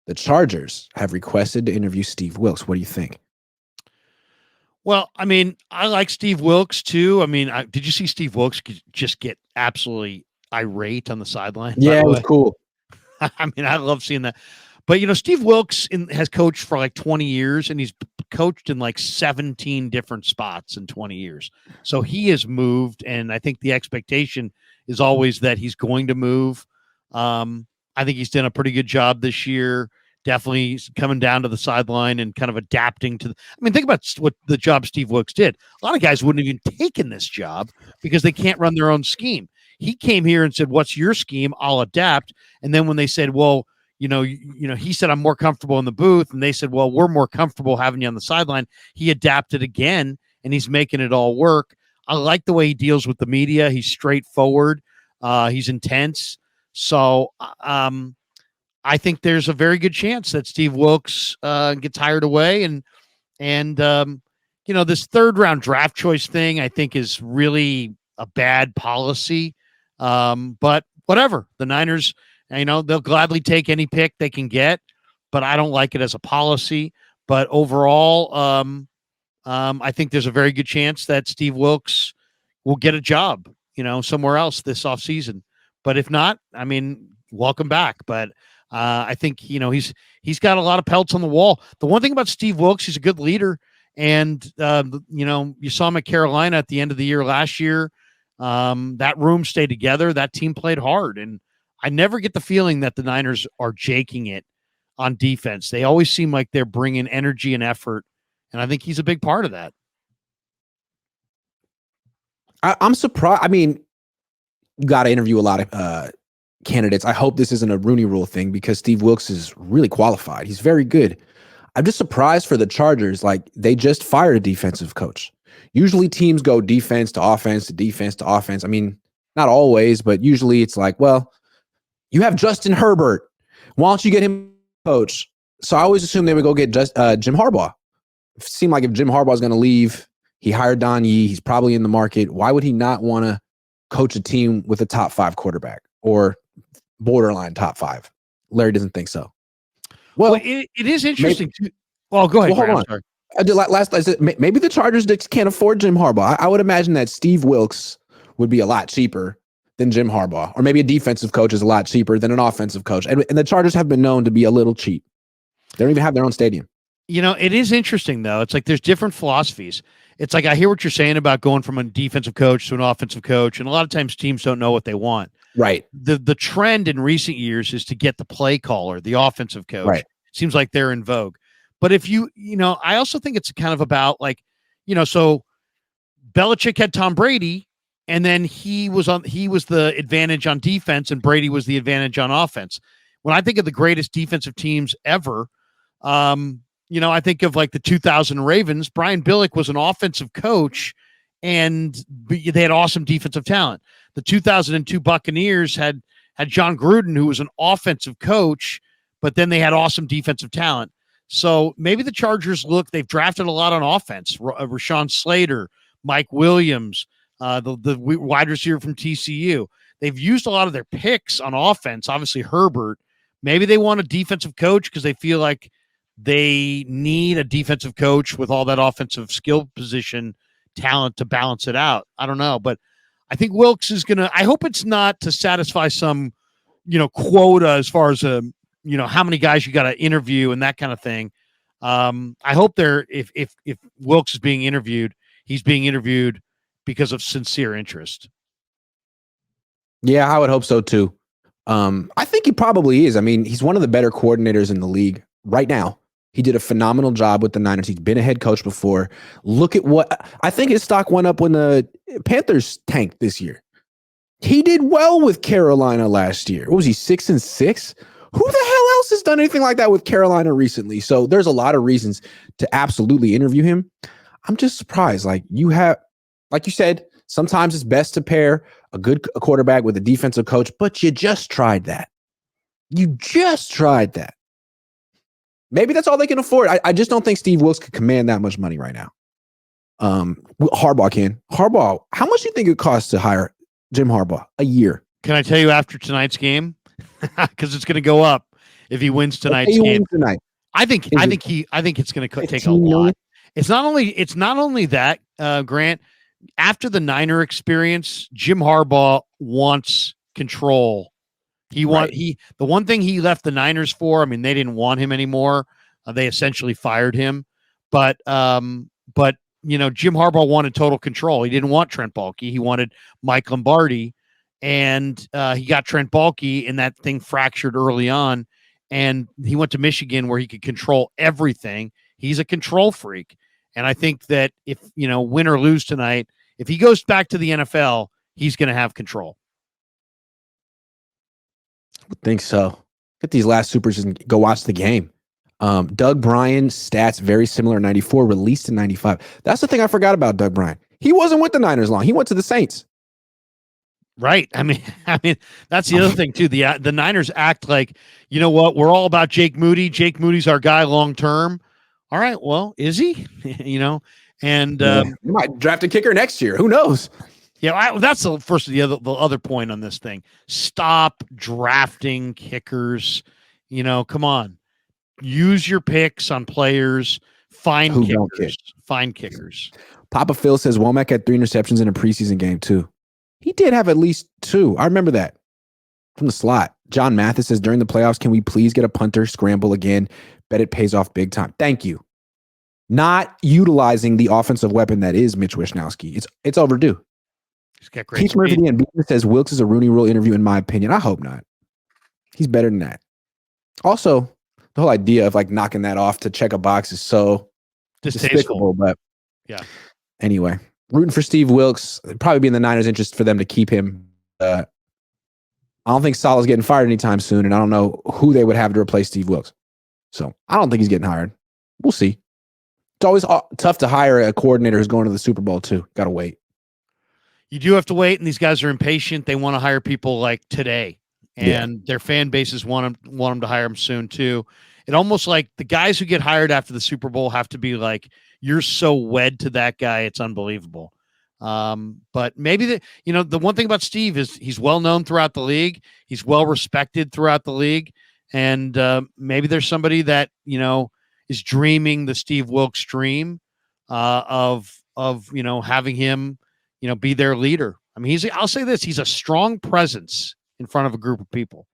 The Chargers have requested to interview Steve Wilks. What do you think? Well, I mean, I like Steve Wilks too. I mean, did you see Steve Wilks just get absolutely irate on the sideline? Yeah, it was cool. I mean, I love seeing that. But, Steve Wilks has coached for like 20 years, and he's coached in like 17 different spots in 20 years. So he has moved, and I think the expectation is always that he's going to move. I think he's done a pretty good job this year, definitely coming down to the sideline and kind of adapting to think about what the job Steve Wilks did. A lot of guys wouldn't have even taken this job because they can't run their own scheme. He came here and said, "What's your scheme? I'll adapt." And then when they said, "Well, he said, I'm more comfortable in the booth." And they said, "Well, we're more comfortable having you on the sideline." He adapted again, and he's making it all work. I like the way he deals with the media. He's straightforward. He's intense. So I think there's a very good chance that Steve Wilks gets hired away. And this third round draft choice thing, I think, is really a bad policy. But whatever. The Niners, they'll gladly take any pick they can get, but I don't like it as a policy. But overall, I think there's a very good chance that Steve Wilks will get a job, somewhere else this offseason. But if not, welcome back. But I think, he's got a lot of pelts on the wall. The one thing about Steve Wilks, he's a good leader. And, you saw him at Carolina at the end of the year last year. That room stayed together. That team played hard. And I never get the feeling that the Niners are jaking it on defense. They always seem like they're bringing energy and effort. And I think he's a big part of that. I'm surprised. You got to interview a lot of candidates. I hope this isn't a Rooney Rule thing because Steve Wilks is really qualified. He's very good. I'm just surprised for the Chargers. Like, they just fired a defensive coach. Usually teams go defense to offense to defense to offense. Not always, but usually it's like, well, you have Justin Herbert. Why don't you get him coach? So I always assume they would go get Jim Harbaugh. It seemed like if Jim Harbaugh is going to leave, he hired Don Yee. He's probably in the market. Why would he not want to coach a team with a top 5 quarterback or borderline top 5? Larry doesn't think so. Well, it is interesting. Well, go ahead. Hold on. I said, maybe the Chargers can't afford Jim Harbaugh. I would imagine that Steve Wilks would be a lot cheaper than Jim Harbaugh, or maybe a defensive coach is a lot cheaper than an offensive coach. And the Chargers have been known to be a little cheap. They don't even have their own stadium. It is interesting, though. It's like there's different philosophies. It's like I hear what you're saying about going from a defensive coach to an offensive coach, and a lot of times teams don't know what they want. Right. The trend in recent years is to get the play caller, the offensive coach. Right. Seems like they're in vogue. But if I also think it's kind of about so Belichick had Tom Brady, and then he was the advantage on defense, and Brady was the advantage on offense. When I think of the greatest defensive teams ever, I think of like the 2000 Ravens. Brian Billick was an offensive coach, and they had awesome defensive talent. The 2002 Buccaneers had John Gruden, who was an offensive coach, but then they had awesome defensive talent. So maybe the Chargers they've drafted a lot on offense. Rashawn Slater, Mike Williams, the wide receiver from TCU. They've used a lot of their picks on offense. Obviously Herbert. Maybe they want a defensive coach because they feel like they need a defensive coach with all that offensive skill position talent to balance it out. I don't know, but I think Wilks is going to, I hope it's not to satisfy some, quota as far as how many guys you got to interview and that kind of thing. I hope if Wilks is being interviewed, he's being interviewed because of sincere interest. Yeah, I would hope so too. I think he probably is. He's one of the better coordinators in the league right now. He did a phenomenal job with the Niners. He's been a head coach before. Look at what I think his stock went up when the Panthers tanked this year. He did well with Carolina last year. What was he, 6-6? Who the hell else has done anything like that with Carolina recently? So there's a lot of reasons to absolutely interview him. I'm just surprised. Like you said, sometimes it's best to pair a good quarterback with a defensive coach, but you just tried that. Maybe that's all they can afford. I just don't think Steve Wilks could command that much money right now. Harbaugh can. Harbaugh, how much do you think it costs to hire Jim Harbaugh a year? Can I tell you after tonight's game? Because it's going to go up. if he wins Let's say tonight's he game. wins tonight. I think Is it's going to take a 15 million? lot. It's not only that, Grant. After the Niner experience, Jim Harbaugh wants control. The one thing he left the Niners for. I mean, they didn't want him anymore. They essentially fired him. But Jim Harbaugh wanted total control. He didn't want Trent Baalke. He wanted Mike Lombardi, and he got Trent Baalke, and that thing fractured early on. And he went to Michigan where he could control everything. He's a control freak. And I think that if, win or lose tonight, if he goes back to the NFL, he's going to have control. I would think so. Get these last supers and go watch the game. Doug Bryan stats very similar in 94, released in 95. That's the thing I forgot about Doug Bryan. He wasn't with the Niners long. He went to the Saints. Right. I mean, that's the other thing too. The Niners act like, you know what? We're all about Jake Moody. Jake Moody's our guy long term. All right. Well, is he? And you might draft a kicker next year. Who knows? Yeah, that's the other point on this thing. Stop drafting kickers. Come on. Use your picks on players. Find kickers. Papa Phil says Womack had 3 interceptions in a preseason game too. He did have at least 2. I remember that from the slot. John Mathis says during the playoffs, can we please get a punter scramble again? Bet it pays off big time. Thank you. Not utilizing the offensive weapon that is Mitch Wishnowsky. It's overdue. He's got great Keith Murphy and Beaton says Wilks is a Rooney Rule interview, in my opinion. I hope not. He's better than that. Also, the whole idea of like knocking that off to check a box is so despicable. But yeah. Anyway, rooting for Steve Wilks. It'd probably be in the Niners' interest for them to keep him. I don't think Salah's getting fired anytime soon, and I don't know who they would have to replace Steve Wilks. So I don't think he's getting hired. We'll see. It's always tough to hire a coordinator who's going to the Super Bowl too. Got to wait. You do have to wait, and these guys are impatient. They want to hire people like today, and their fan bases want them to hire them soon too. It almost like the guys who get hired after the Super Bowl have to be like, you're so wed to that guy, it's unbelievable. But maybe the one thing about Steve is he's well known throughout the league. He's well respected throughout the league, and maybe there's somebody that is dreaming the Steve Wilks dream of having him be their leader. I mean, I'll say this, he's a strong presence in front of a group of people.